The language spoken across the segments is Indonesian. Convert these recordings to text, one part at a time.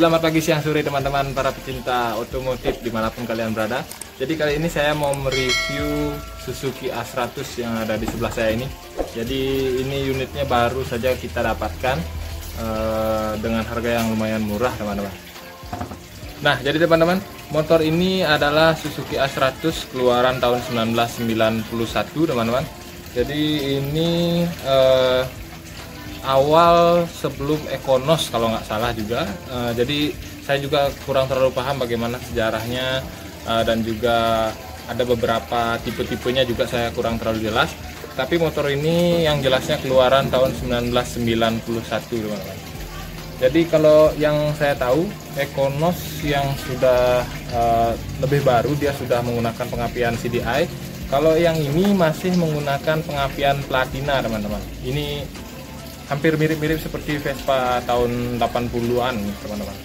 Selamat pagi, siang, sore teman-teman para pecinta otomotif dimanapun kalian berada. Jadi kali ini saya mau mereview Suzuki A100 yang ada di sebelah saya ini. Jadi ini unitnya baru saja kita dapatkan dengan harga yang lumayan murah teman-teman. Nah jadi teman-teman, motor ini adalah Suzuki A100 keluaran tahun 1991 teman-teman. Jadi ini awal sebelum Econos kalau nggak salah juga. Jadi saya juga kurang terlalu paham bagaimana sejarahnya, dan juga ada beberapa tipe-tipenya juga saya kurang terlalu jelas. Tapi motor ini yang jelasnya keluaran tahun 1991 teman-teman. Jadi kalau yang saya tahu, Econos yang sudah lebih baru dia sudah menggunakan pengapian CDI. Kalau yang ini masih menggunakan pengapian platina teman-teman. Ini hampir mirip-mirip seperti Vespa tahun 80-an teman-teman.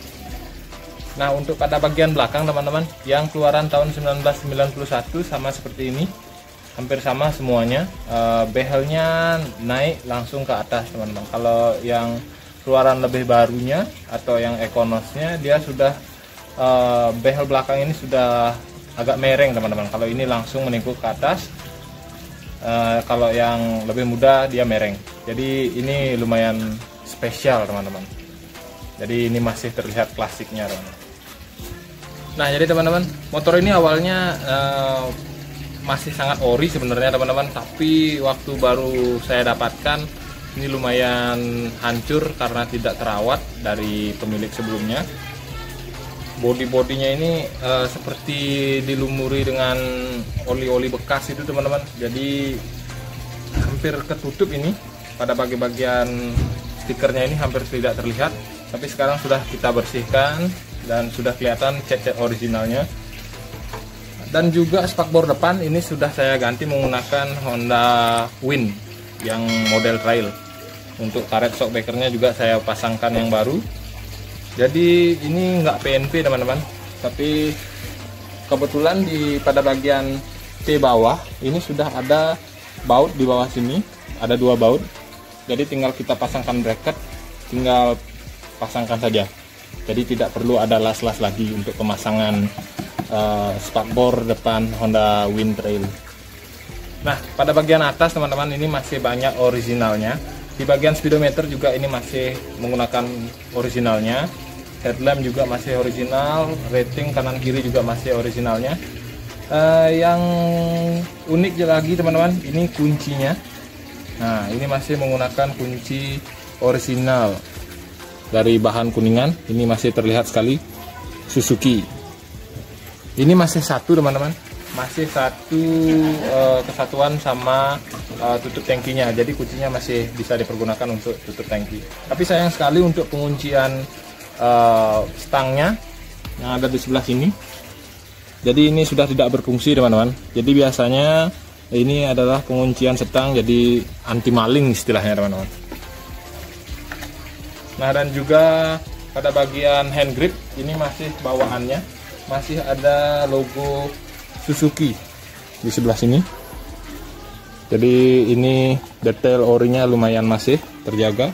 Nah untuk pada bagian belakang teman-teman, yang keluaran tahun 1991 sama seperti ini, hampir sama semuanya. Behelnya naik langsung ke atas teman-teman. Kalau yang keluaran lebih barunya atau yang Econosnya, dia sudah behel belakang ini sudah agak mereng teman-teman. Kalau ini langsung meningkuk ke atas. Kalau yang lebih muda dia mereng. Jadi ini lumayan spesial teman-teman. Jadi ini masih terlihat klasiknya teman-teman. Nah jadi teman-teman, motor ini awalnya masih sangat ori sebenarnya teman-teman. Tapi waktu baru saya dapatkan ini lumayan hancur karena tidak terawat dari pemilik sebelumnya. Bodi-bodinya ini seperti dilumuri dengan oli-oli bekas itu teman-teman. Jadi hampir ketutup ini. Pada bagian stikernya ini hampir tidak terlihat. Tapi sekarang sudah kita bersihkan dan sudah kelihatan cat-cat originalnya. Dan juga spakbor depan ini sudah saya ganti menggunakan Honda Win yang model trail. Untuk karet shockbreakernya juga saya pasangkan yang baru. Jadi ini nggak PNP teman-teman, tapi kebetulan pada bagian T bawah ini sudah ada baut di bawah sini, ada 2 baut. Jadi tinggal kita pasangkan bracket, tinggal pasangkan saja. Jadi tidak perlu ada las-las lagi untuk pemasangan spakbor depan Honda Win Trail. Nah pada bagian atas teman-teman ini masih banyak originalnya. Di bagian speedometer juga ini masih menggunakan originalnya. Headlamp juga masih original. Rating kanan kiri juga masih originalnya. Yang unik lagi teman-teman, ini kuncinya. Nah ini masih menggunakan kunci original dari bahan kuningan. Ini masih terlihat sekali Suzuki. Ini masih satu teman-teman. Masih satu kesatuan sama tutup tangkinya. Jadi kuncinya masih bisa dipergunakan untuk tutup tangki. Tapi sayang sekali untuk penguncian stangnya yang ada di sebelah sini. Jadi ini sudah tidak berfungsi teman-teman. Jadi biasanya ini adalah penguncian stang, jadi anti maling istilahnya teman-teman. Nah dan juga pada bagian hand grip ini masih bawaannya masih ada logo Suzuki di sebelah sini. Jadi ini detail orinya lumayan masih terjaga.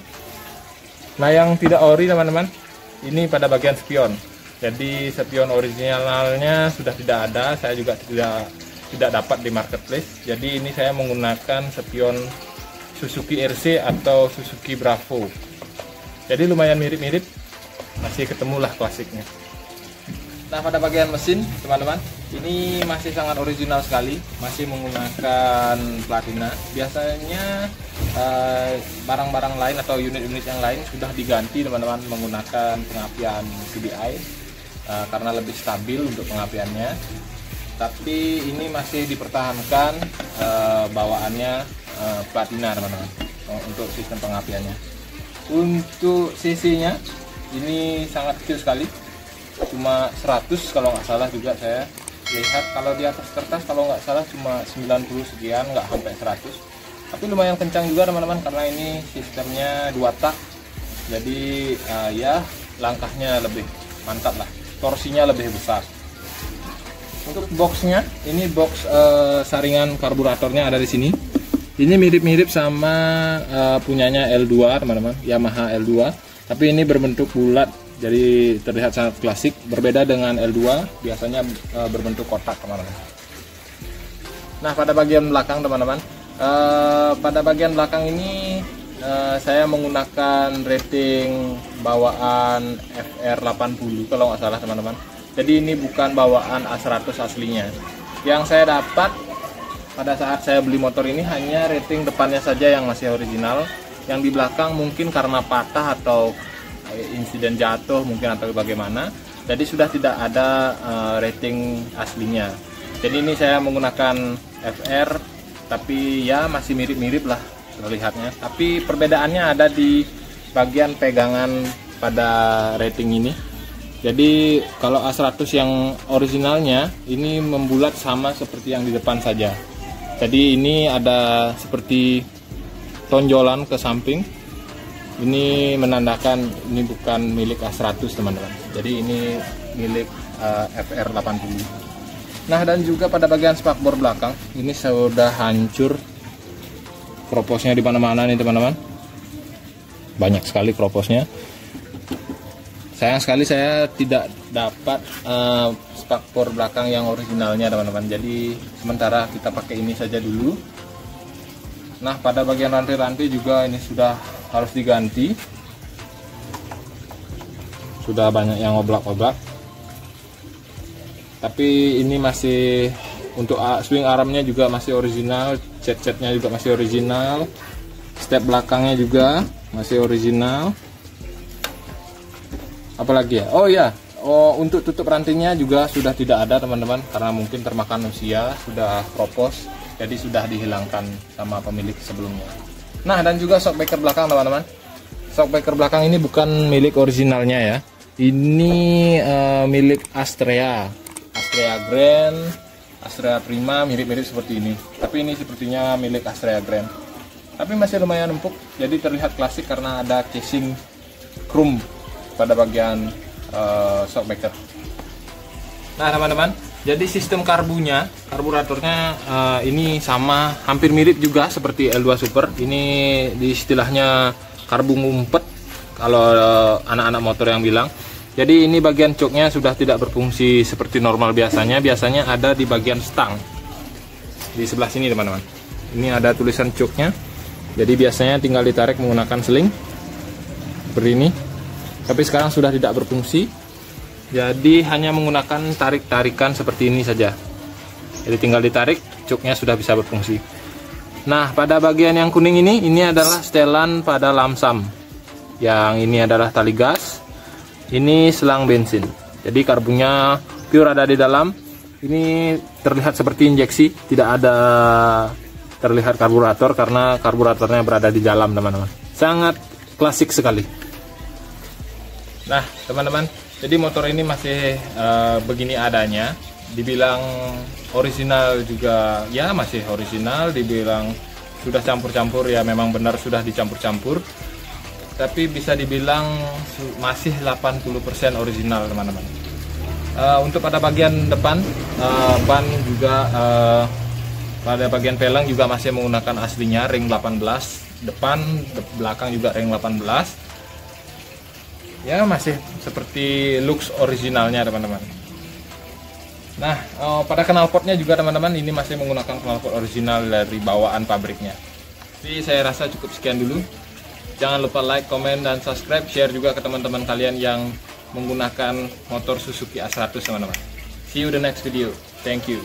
Nah yang tidak ori teman-teman, ini pada bagian spion. Jadi spion originalnya sudah tidak ada. Saya juga tidak dapat di marketplace. Jadi ini saya menggunakan spion Suzuki RC atau Suzuki Bravo. Jadi lumayan mirip-mirip, masih ketemulah klasiknya. Nah pada bagian mesin teman-teman, ini masih sangat original sekali, masih menggunakan platina. Biasanya barang-barang lain atau unit-unit yang lain sudah diganti teman-teman menggunakan pengapian CDI karena lebih stabil untuk pengapiannya. Tapi ini masih dipertahankan bawaannya platina teman-teman untuk sistem pengapiannya. Untuk cc-nya ini sangat kecil sekali. Cuma 100 kalau nggak salah juga saya lihat. Kalau di atas kertas kalau nggak salah cuma 90 sekian, nggak sampai 100. Tapi lumayan kencang juga teman-teman karena ini sistemnya 2 tak. Jadi ya langkahnya lebih mantap lah, torsinya lebih besar. Untuk boxnya, ini box saringan karburatornya ada di sini. Ini mirip-mirip sama punyanya L2 teman-teman, Yamaha L2. Tapi ini berbentuk bulat Jadi terlihat sangat klasik, berbeda dengan L2 biasanya berbentuk kotak teman-teman. Nah pada bagian belakang teman-teman, pada bagian belakang ini saya menggunakan rating bawaan FR80 kalau nggak salah teman-teman. Jadi ini bukan bawaan A100 aslinya. Yang saya dapat pada saat saya beli motor ini hanya rating depannya saja yang masih original. Yang di belakang mungkin karena patah atau insiden jatuh mungkin atau bagaimana, jadi sudah tidak ada rating aslinya. Jadi ini saya menggunakan FR, tapi ya masih mirip-mirip lah terlihatnya. Tapi perbedaannya ada di bagian pegangan pada rating ini. Jadi kalau A100 yang originalnya ini membulat sama seperti yang di depan saja. Jadi ini ada seperti tonjolan ke samping. Ini menandakan ini bukan milik A100 teman-teman. Jadi ini milik FR80. Nah dan juga pada bagian spakbor belakang ini sudah hancur. Kroposnya di mana-mana nih teman-teman. Banyak sekali kroposnya. Sayang sekali saya tidak dapat spakbor belakang yang originalnya teman-teman. Jadi sementara kita pakai ini saja dulu. Nah pada bagian rantai-rantai juga ini sudah harus diganti, sudah banyak yang oblak-oblak, tapi ini masih untuk swing armnya juga masih original, cat-catnya juga masih original, step belakangnya juga masih original. Apalagi ya, oh ya, untuk tutup rantingnya juga sudah tidak ada teman-teman, karena mungkin termakan usia, sudah kropos, jadi sudah dihilangkan sama pemilik sebelumnya. Nah dan juga shockbreaker belakang teman-teman. Shockbreaker belakang ini bukan milik originalnya ya. Ini milik Astrea Grand, Astrea Prima, mirip-mirip seperti ini. Tapi ini sepertinya milik Astrea Grand. Tapi masih lumayan empuk, jadi terlihat klasik karena ada casing chrome pada bagian shockbreaker. Nah teman-teman, jadi sistem karburatornya ini sama, hampir mirip juga seperti L2 Super. Ini di istilahnya karbu ngumpet kalau anak-anak motor yang bilang. Jadi ini bagian coknya sudah tidak berfungsi seperti normal biasanya. Biasanya ada di bagian stang. Di sebelah sini teman-teman. Ini ada tulisan coknya. Jadi biasanya tinggal ditarik menggunakan seling seperti ini. Tapi sekarang sudah tidak berfungsi. Jadi hanya menggunakan tarik-tarikan seperti ini saja. Jadi tinggal ditarik, cuknya sudah bisa berfungsi. Nah pada bagian yang kuning ini adalah setelan pada lamsam. Yang ini adalah tali gas. Ini selang bensin. Jadi karbunya pure ada di dalam. Ini terlihat seperti injeksi, tidak ada terlihat karburator karena karburatornya berada di dalam teman-teman. Sangat klasik sekali. Nah teman-teman, jadi motor ini masih begini adanya. Dibilang original juga ya masih original, dibilang sudah campur-campur ya memang benar sudah dicampur-campur. Tapi bisa dibilang masih 80% original teman-teman. Untuk pada bagian depan ban juga pada bagian pelang juga masih menggunakan aslinya ring 18, depan belakang juga ring 18. Ya masih seperti looks originalnya teman-teman. Nah pada knalpotnya juga teman-teman ini masih menggunakan knalpot original dari bawaan pabriknya. Jadi saya rasa cukup sekian dulu. Jangan lupa like, komen, dan subscribe, share juga ke teman-teman kalian yang menggunakan motor Suzuki A100 teman-teman. See you the next video. Thank you.